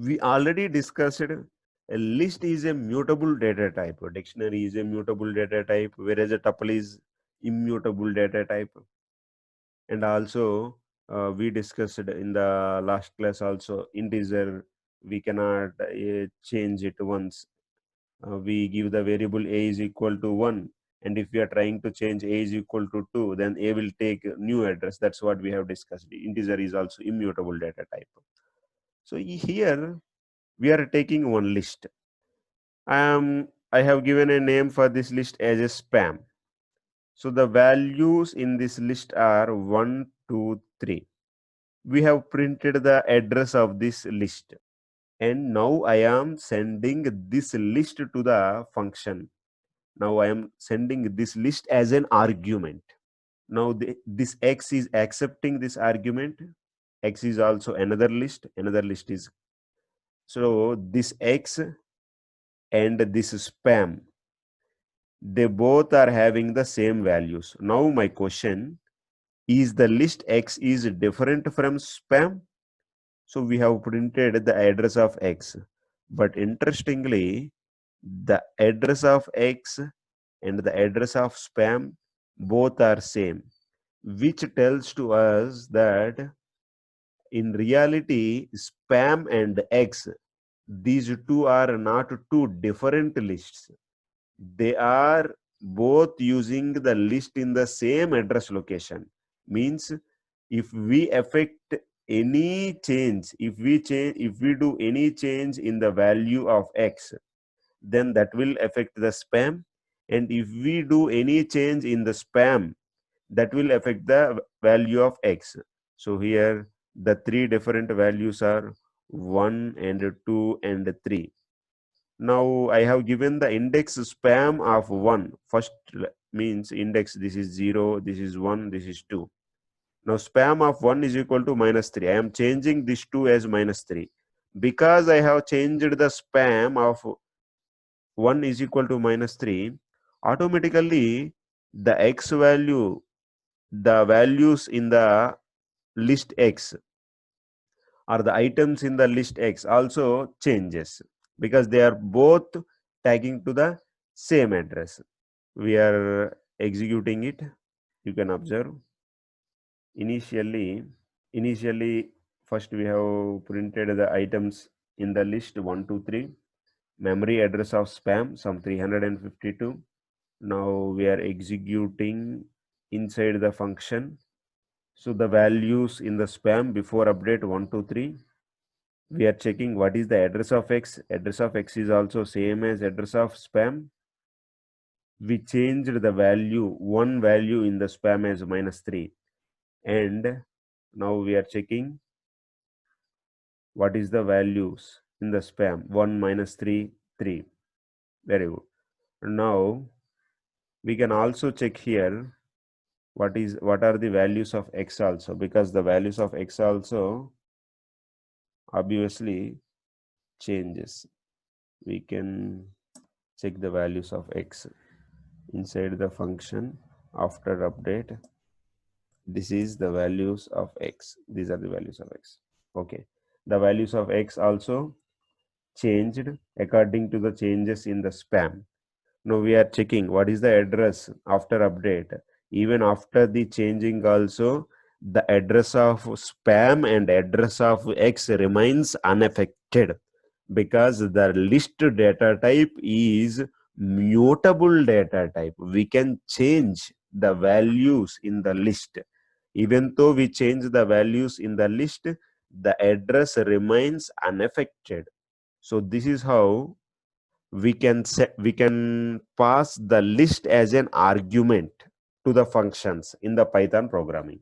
We already discussed a list is a mutable data type, a dictionary is a mutable data type, whereas a tuple is immutable data type. And also we discussed in the last class also, integer we cannot change it once. We give the variable a is equal to 1, and if we are trying to change a is equal to 2, then a will take new address. That's what we have discussed. Integer is also immutable data type. So here we are taking one list. I have given a name for this list as a spam. So the values in this list are 1, 2, 3. We have printed the address of this list, and now I am sending this list to the function. Now I am sending this list as an argument. Now this x is accepting this argument. X is also another list. Another list is, so this x and this spam, they both are having the same values. Now my question is, the list x is different from spam? So we have printed the address of x, but interestingly, the address of x and the address of spam both are same, which tells to us that in reality spam and x, these two are not two different lists. They are both using the list in the same address location. Means if we affect any change, if we do any change in the value of x, then that will affect the spam, and if we do any change in the spam, that will affect the value of x. So here the three different values are 1 and 2 and 3. Now I have given the index spam of 1. First means index, this is 0, this is 1, this is 2. Now spam of 1 is equal to -3. I am changing this 2 as -3. Because I have changed the spam of 1 is equal to -3, automatically the x value, the values in the list x, or the items in the list x also changes, because they are both tagging to the same address. We are executing it. You can observe. Initially first we have printed the items in the list 1, 2, 3. Memory address of spam some 352. Now we are executing inside the function. So the values in the spam before update 1, 2, 3. We are checking what is the address of x. Address of x is also same as address of spam. We changed the value, one value in the spam as -3, and now we are checking what is the values in the spam. 1 -3 3. Very good. Now we can also check here what are the values of x also, because the values of x also obviously changes. We can check the values of x inside the function after update. This is the values of x. These are the values of x. Okay, the values of x also changed according to the changes in the spam. Now we are checking what is the address after update. Even after the changing also, the address of spam and address of x remains unaffected, because the list data type is mutable data type. We can change the values in the list. Even though we change the values in the list, the address remains unaffected. So this is how we can pass the list as an argument to the functions in the Python programming.